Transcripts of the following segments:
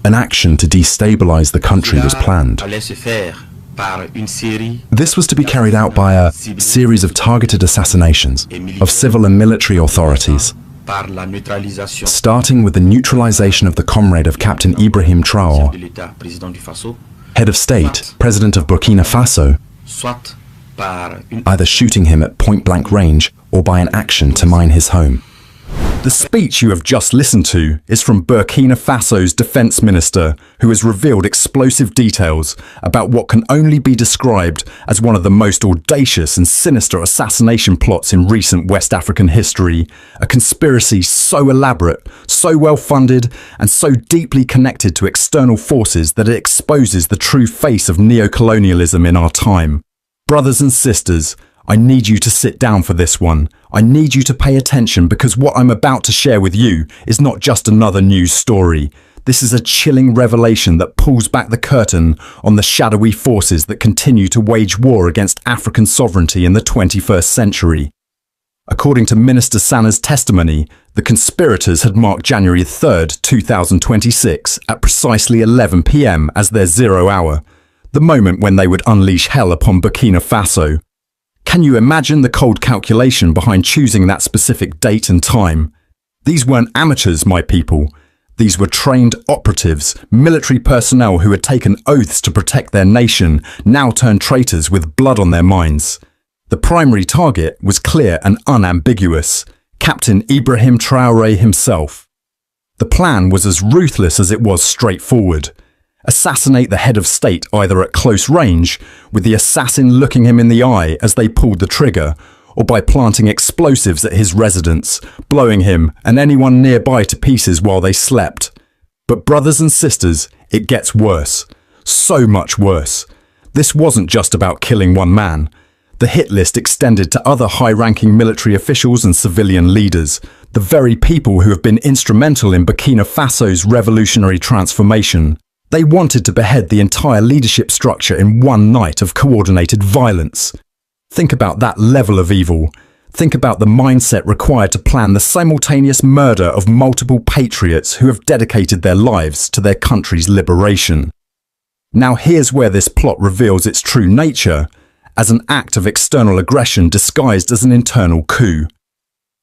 An action to destabilize the country was planned. This was to be carried out by a series of targeted assassinations of civil and military authorities, starting with the neutralization of the comrade of Captain Ibrahim Traoré, head of state, president of Burkina Faso, either shooting him at point-blank range or by an action to mine his home. The speech you have just listened to is from Burkina Faso's defense minister, who has revealed explosive details about what can only be described as one of the most audacious and sinister assassination plots in recent West African history, a conspiracy so elaborate, so well-funded, and so deeply connected to external forces that it exposes the true face of neocolonialism in our time. Brothers and sisters, I need you to sit down for this one. I need you to pay attention because what I'm about to share with you is not just another news story. This is a chilling revelation that pulls back the curtain on the shadowy forces that continue to wage war against African sovereignty in the 21st century. According to Minister Sana's testimony, the conspirators had marked January 3rd, 2026 at precisely 11 p.m. as their 0 hour, the moment when they would unleash hell upon Burkina Faso. Can you imagine the cold calculation behind choosing that specific date and time? These weren't amateurs, my people. These were trained operatives, military personnel who had taken oaths to protect their nation, now turned traitors with blood on their minds. The primary target was clear and unambiguous: Captain Ibrahim Traoré himself. The plan was as ruthless as it was straightforward. Assassinate the head of state either at close range, with the assassin looking him in the eye as they pulled the trigger, or by planting explosives at his residence, blowing him and anyone nearby to pieces while they slept. But brothers and sisters, it gets worse. So much worse. This wasn't just about killing one man. The hit list extended to other high-ranking military officials and civilian leaders, the very people who have been instrumental in Burkina Faso's revolutionary transformation. They wanted to behead the entire leadership structure in one night of coordinated violence. Think about that level of evil. Think about the mindset required to plan the simultaneous murder of multiple patriots who have dedicated their lives to their country's liberation. Now here's where this plot reveals its true nature, as an act of external aggression disguised as an internal coup.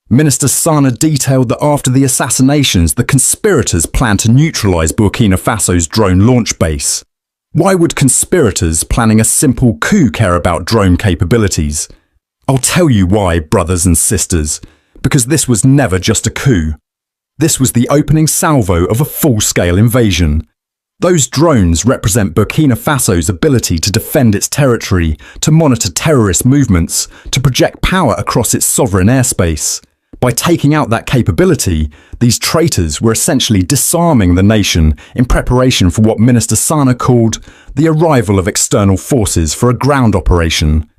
Minister Sana detailed that after the assassinations, the conspirators planned to neutralize Burkina Faso's drone launch base. Why would conspirators planning a simple coup care about drone capabilities? I'll tell you why, brothers and sisters, because this was never just a coup. This was the opening salvo of a full-scale invasion. Those drones represent Burkina Faso's ability to defend its territory, to monitor terrorist movements, to project power across its sovereign airspace. By taking out that capability, these traitors were essentially disarming the nation in preparation for what Minister Sana called the arrival of external forces for a ground operation.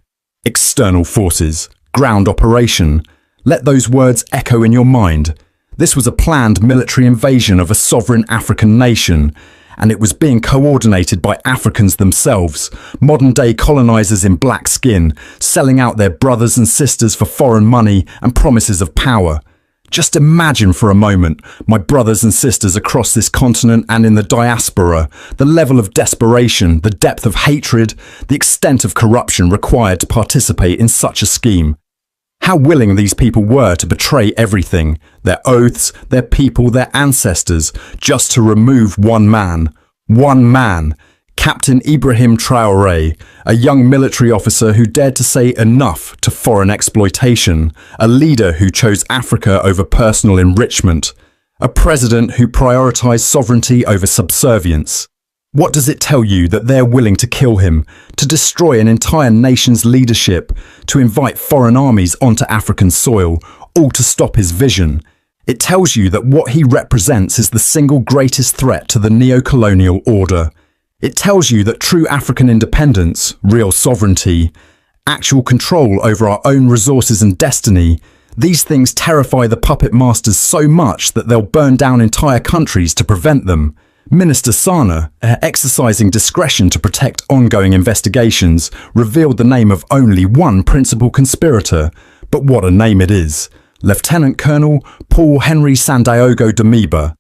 External forces, ground operation. Let those words echo in your mind. This was a planned military invasion of a sovereign African nation, and it was being coordinated by Africans themselves, modern-day colonizers in black skin, selling out their brothers and sisters for foreign money and promises of power. Just imagine for a moment, my brothers and sisters across this continent and in the diaspora, the level of desperation, the depth of hatred, the extent of corruption required to participate in such a scheme. How willing these people were to betray everything, their oaths, their people, their ancestors, just to remove one man, Captain Ibrahim Traoré, a young military officer who dared to say enough to foreign exploitation, a leader who chose Africa over personal enrichment, a president who prioritized sovereignty over subservience. What does it tell you that they're willing to kill him, to destroy an entire nation's leadership, to invite foreign armies onto African soil, all to stop his vision? It tells you that what he represents is the single greatest threat to the neo-colonial order. It tells you that true African independence, real sovereignty, actual control over our own resources and destiny, these things terrify the puppet masters so much that they'll burn down entire countries to prevent them. Minister Sana, exercising discretion to protect ongoing investigations, revealed the name of only one principal conspirator. But what a name it is. Lieutenant Colonel Paul Henry Santiago Damiba.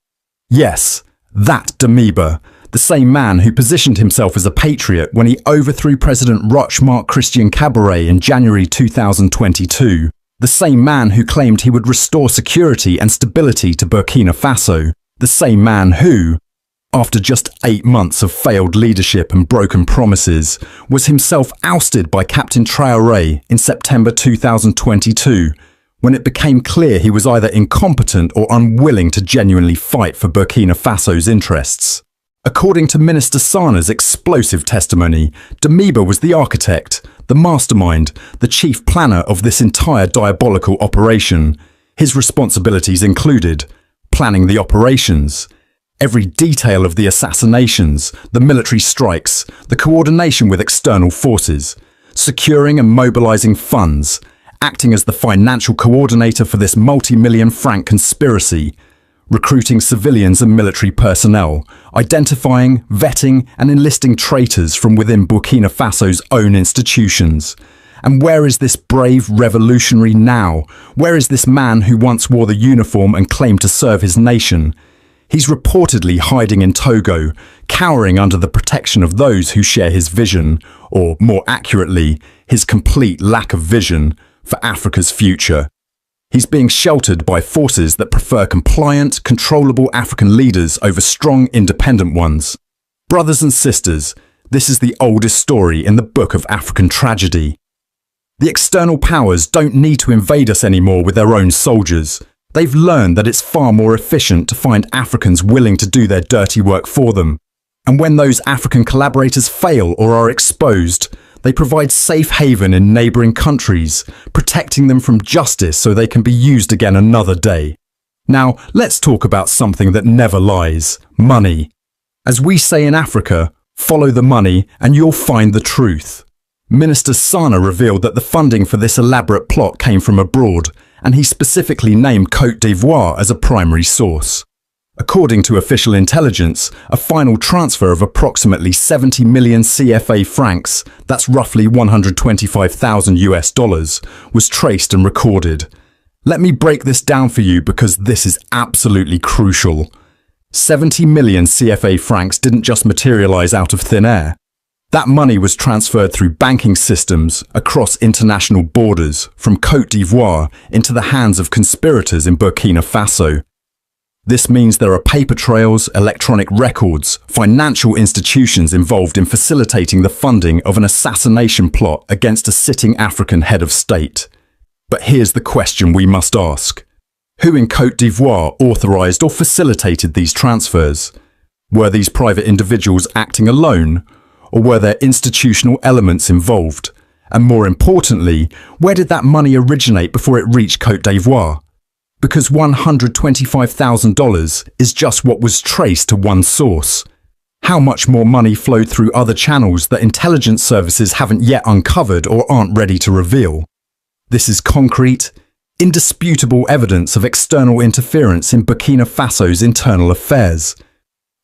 Yes, That Damiba, the same man who positioned himself as a patriot when he overthrew President Marc Christian Kabore in January 2022, the same man who claimed he would restore security and stability to Burkina Faso, the same man who, after just 8 months of failed leadership and broken promises, was himself ousted by Captain Traoré in September 2022, when it became clear he was either incompetent or unwilling to genuinely fight for Burkina Faso's interests. According to Minister Sana's explosive testimony, Damiba was the architect, the mastermind, the chief planner of this entire diabolical operation. His responsibilities included planning the operations, every detail of the assassinations, the military strikes, the coordination with external forces, securing and mobilizing funds, acting as the financial coordinator for this multi-million franc conspiracy, recruiting civilians and military personnel, identifying, vetting and enlisting traitors from within Burkina Faso's own institutions. And where is this brave revolutionary now? Where is this man who once wore the uniform and claimed to serve his nation? He's reportedly hiding in Togo, cowering under the protection of those who share his vision, or more accurately, his complete lack of vision for Africa's future. He's being sheltered by forces that prefer compliant, controllable African leaders over strong, independent ones. Brothers and sisters, this is the oldest story in the book of African tragedy. The external powers don't need to invade us anymore with their own soldiers. They've learned that it's far more efficient to find Africans willing to do their dirty work for them. And when those African collaborators fail or are exposed, they provide safe haven in neighbouring countries, protecting them from justice so they can be used again another day. Now, let's talk about something that never lies: money. As we say in Africa, follow the money and you'll find the truth. Minister Sana revealed that the funding for this elaborate plot came from abroad, and he specifically named Côte d'Ivoire as a primary source. According to official intelligence, a final transfer of approximately 70 million CFA francs, that's roughly 125,000 US dollars, was traced and recorded. Let me break this down for you because this is absolutely crucial. 70 million CFA francs didn't just materialize out of thin air. That money was transferred through banking systems across international borders from Côte d'Ivoire into the hands of conspirators in Burkina Faso. This means there are paper trails, electronic records, financial institutions involved in facilitating the funding of an assassination plot against a sitting African head of state. But here's the question we must ask. Who in Côte d'Ivoire authorized or facilitated these transfers? Were these private individuals acting alone? Or were there institutional elements involved? And more importantly, where did that money originate before it reached Côte d'Ivoire? Because $125,000 is just what was traced to one source. How much more money flowed through other channels that intelligence services haven't yet uncovered or aren't ready to reveal? This is concrete, indisputable evidence of external interference in Burkina Faso's internal affairs.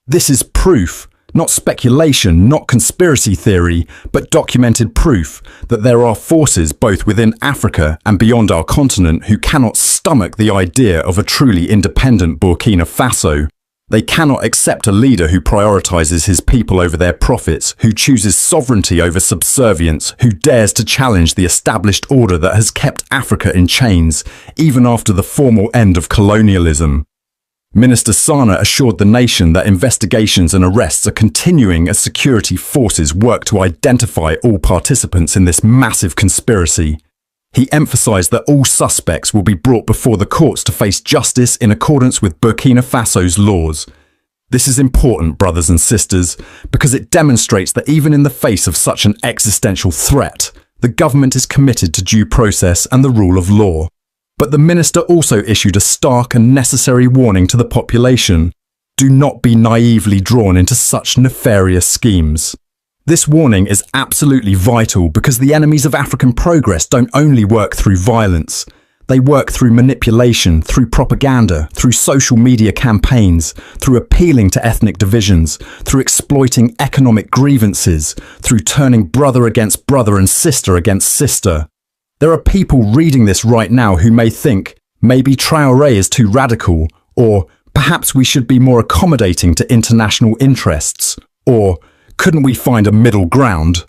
This is proof, not speculation, not conspiracy theory, but documented proof that there are forces both within Africa and beyond our continent who cannot stomach the idea of a truly independent Burkina Faso. They cannot accept a leader who prioritizes his people over their profits, who chooses sovereignty over subservience, who dares to challenge the established order that has kept Africa in chains, even after the formal end of colonialism. Minister Sana assured the nation that investigations and arrests are continuing as security forces work to identify all participants in this massive conspiracy. He emphasized that all suspects will be brought before the courts to face justice in accordance with Burkina Faso's laws. This is important, brothers and sisters, because it demonstrates that even in the face of such an existential threat, the government is committed to due process and the rule of law. But the minister also issued a stark and necessary warning to the population. Do not be naively drawn into such nefarious schemes. This warning is absolutely vital because the enemies of African progress don't only work through violence. They work through manipulation, through propaganda, through social media campaigns, through appealing to ethnic divisions, through exploiting economic grievances, through turning brother against brother and sister against sister. There are people reading this right now who may think, maybe Traoré is too radical, or Perhaps we should be more accommodating to international interests, or couldn't we find a middle ground?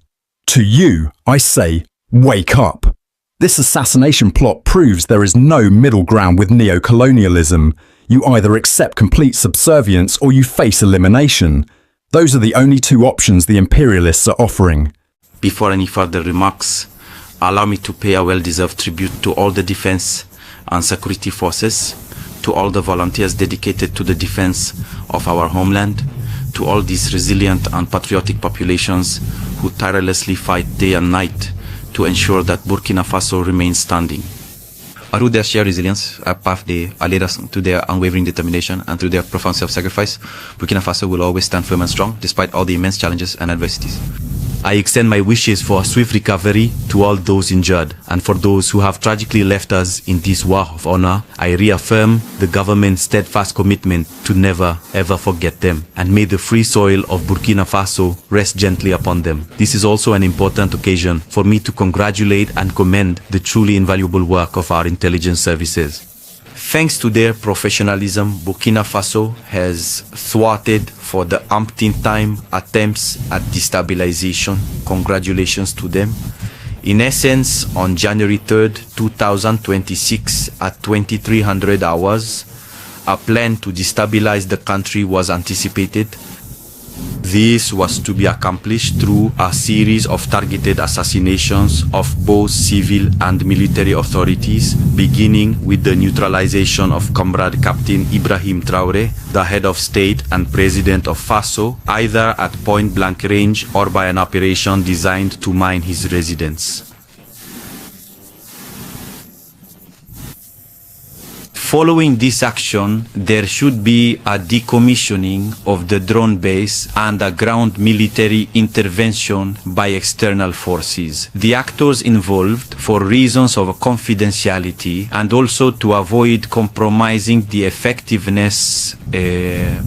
To you, I say, wake up. This assassination plot proves there is no middle ground with neo-colonialism. You either accept complete subservience or you face elimination. Those are the only two options the imperialists are offering. Before any further remarks, allow me to pay a well-deserved tribute to all the defense and security forces, to all the volunteers dedicated to the defense of our homeland, to all these resilient and patriotic populations who tirelessly fight day and night to ensure that Burkina Faso remains standing. Through their sheer resilience, a path they led us to their unwavering determination, and through their profound self-sacrifice, Burkina Faso will always stand firm and strong despite all the immense challenges and adversities. I extend my wishes for a swift recovery to all those injured, and for those who have tragically left us in this war of honor, I reaffirm the government's steadfast commitment to never ever forget them, and may the free soil of Burkina Faso rest gently upon them. This is also an important occasion for me to congratulate and commend the truly invaluable work of our intelligence services. Thanks to their professionalism, Burkina Faso has thwarted for the umpteenth time attempts at destabilization. Congratulations to them. In essence, on January 3rd, 2026 at 2300 hours, a plan to destabilize the country was anticipated. This was to be accomplished through a series of targeted assassinations of both civil and military authorities, beginning with the neutralization of Comrade Captain Ibrahim Traoré, the head of state and president of Faso, either at point-blank range or by an operation designed to mine his residence. Following this action, there should be a decommissioning of the drone base and a ground military intervention by external forces. The actors involved, for reasons of confidentiality and also to avoid compromising the effectiveness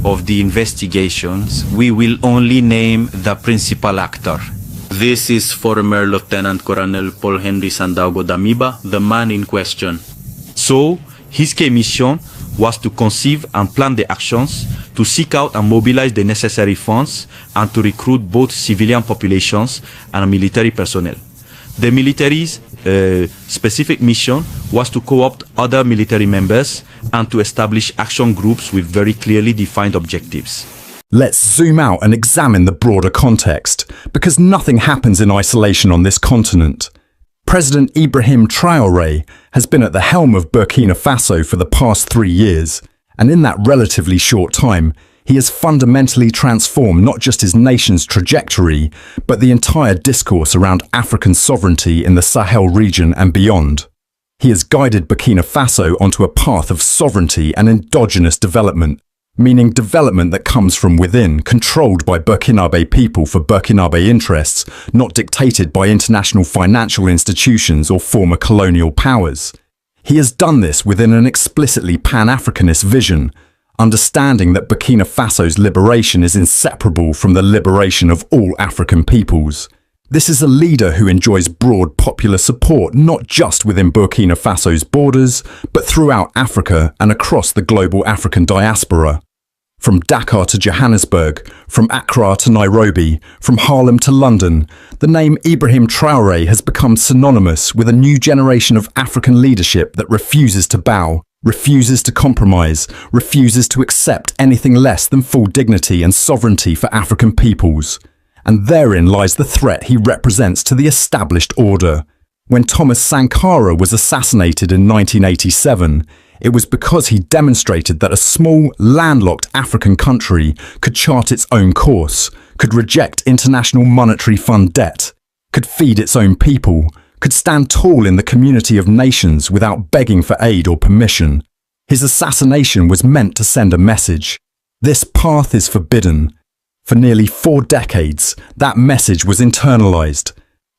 of the investigations, we will only name the principal actor. This is former Lieutenant Colonel Paul Henry Sandaogo Damiba, the man in question. So, his key mission was to conceive and plan the actions, to seek out and mobilize the necessary funds, and to recruit both civilian populations and military personnel. The military's specific mission was to co-opt other military members and to establish action groups with very clearly defined objectives. Let's zoom out and examine the broader context, because nothing happens in isolation on this continent. President Ibrahim Traoré has been at the helm of Burkina Faso for the past 3 years, and in that relatively short time, he has fundamentally transformed not just his nation's trajectory, but the entire discourse around African sovereignty in the Sahel region and beyond. He has guided Burkina Faso onto a path of sovereignty and endogenous development, meaning development that comes from within, controlled by Burkinabè people for Burkinabè interests, not dictated by international financial institutions or former colonial powers. He has done this within an explicitly Pan-Africanist vision, understanding that Burkina Faso's liberation is inseparable from the liberation of all African peoples. This is a leader who enjoys broad popular support not just within Burkina Faso's borders, but throughout Africa and across the global African diaspora. From Dakar to Johannesburg, from Accra to Nairobi, from Harlem to London, the name Ibrahim Traoré has become synonymous with a new generation of African leadership that refuses to bow, refuses to compromise, refuses to accept anything less than full dignity and sovereignty for African peoples. And therein lies the threat he represents to the established order. When Thomas Sankara was assassinated in 1987, it was because he demonstrated that a small, landlocked African country could chart its own course, could reject International Monetary Fund debt, could feed its own people, could stand tall in the community of nations without begging for aid or permission. His assassination was meant to send a message. This path is forbidden. For nearly 4 decades, that message was internalized.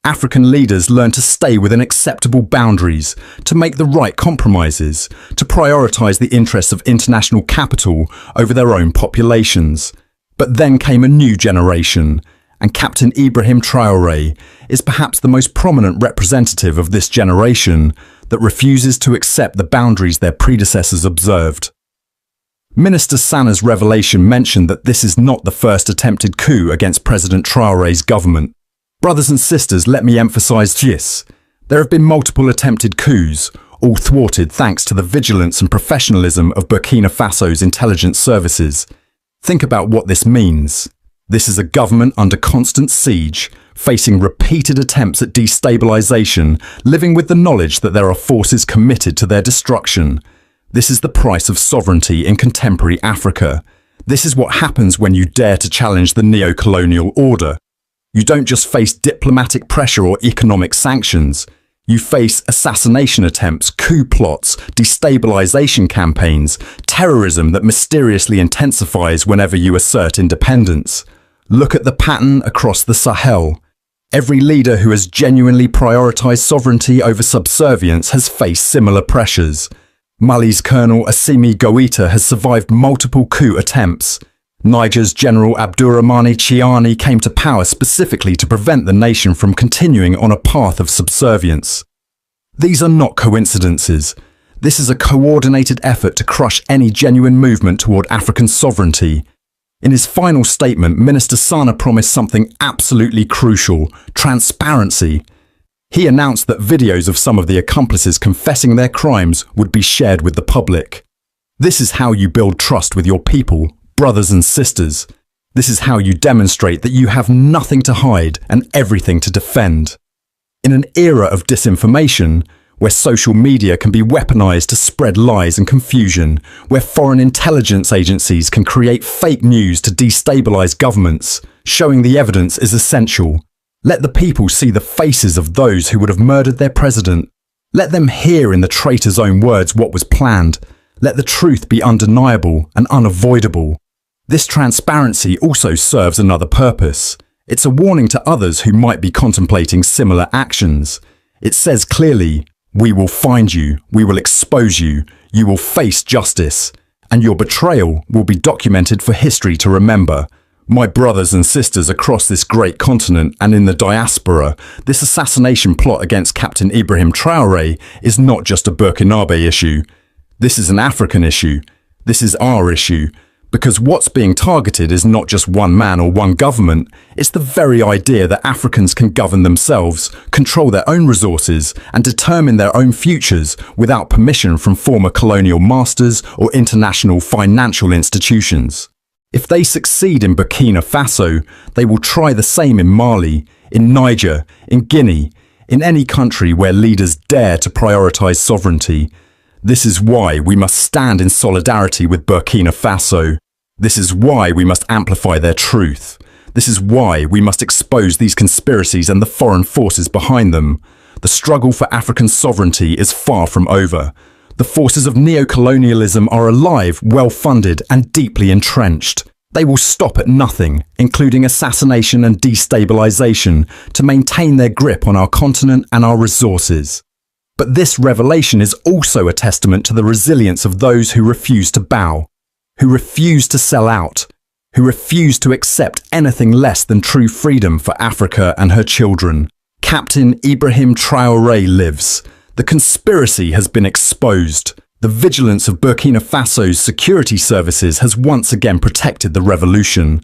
African leaders learned to stay within acceptable boundaries, to make the right compromises, to prioritize the interests of international capital over their own populations. But then came a new generation, and Captain Ibrahim Traoré is perhaps the most prominent representative of this generation that refuses to accept the boundaries their predecessors observed. Minister Sana's revelation mentioned that this is not the first attempted coup against President Traoré's government. Brothers and sisters, let me emphasize this. There have been multiple attempted coups, all thwarted thanks to the vigilance and professionalism of Burkina Faso's intelligence services. Think about what this means. This is a government under constant siege, facing repeated attempts at destabilization, living with the knowledge that there are forces committed to their destruction. This is the price of sovereignty in contemporary Africa. This is what happens when you dare to challenge the neo-colonial order. You don't just face diplomatic pressure or economic sanctions. You face assassination attempts, coup plots, destabilization campaigns, terrorism that mysteriously intensifies whenever you assert independence. Look at the pattern across the Sahel. Every leader who has genuinely prioritized sovereignty over subservience has faced similar pressures. Mali's Colonel Assimi Goïta has survived multiple coup attempts. Niger's General Abdourahmane Chiani came to power specifically to prevent the nation from continuing on a path of subservience. These are not coincidences. This is a coordinated effort to crush any genuine movement toward African sovereignty. In his final statement, Minister Sana promised something absolutely crucial: transparency. He announced that videos of some of the accomplices confessing their crimes would be shared with the public. This is how you build trust with your people, brothers and sisters. This is how you demonstrate that you have nothing to hide and everything to defend. In an era of disinformation, where social media can be weaponized to spread lies and confusion, where foreign intelligence agencies can create fake news to destabilize governments, showing the evidence is essential. Let the people see the faces of those who would have murdered their president. Let them hear in the traitor's own words what was planned. Let the truth be undeniable and unavoidable. This transparency also serves another purpose. It's a warning to others who might be contemplating similar actions. It says clearly, we will find you, we will expose you, you will face justice, and your betrayal will be documented for history to remember. My brothers and sisters across this great continent and in the diaspora, this assassination plot against Captain Ibrahim Traoré is not just a Burkinabè issue. This is an African issue. This is our issue. Because what's being targeted is not just one man or one government, it's the very idea that Africans can govern themselves, control their own resources, and determine their own futures without permission from former colonial masters or international financial institutions. If they succeed in Burkina Faso, they will try the same in Mali, in Niger, in Guinea, in any country where leaders dare to prioritize sovereignty. This is why we must stand in solidarity with Burkina Faso. This is why we must amplify their truth. This is why we must expose these conspiracies and the foreign forces behind them. The struggle for African sovereignty is far from over. The forces of neocolonialism are alive, well-funded, and deeply entrenched. They will stop at nothing, including assassination and destabilization, to maintain their grip on our continent and our resources. But this revelation is also a testament to the resilience of those who refuse to bow, who refuse to sell out, who refuse to accept anything less than true freedom for Africa and her children. Captain Ibrahim Traoré lives. The conspiracy has been exposed. The vigilance of Burkina Faso's security services has once again protected the revolution.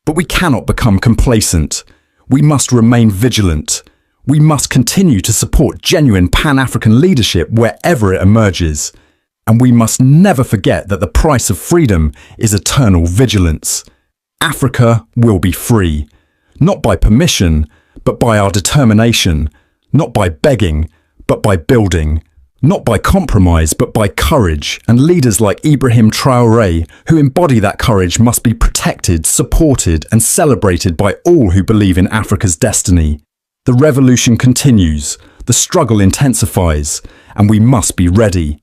But we cannot become complacent. We must remain vigilant. We must continue to support genuine Pan-African leadership wherever it emerges. And we must never forget that the price of freedom is eternal vigilance. Africa will be free, not by permission, but by our determination, not by begging, but by building, not by compromise, but by courage, and leaders like Ibrahim Traoré, who embody that courage, must be protected, supported, and celebrated by all who believe in Africa's destiny. The revolution continues, the struggle intensifies, and we must be ready.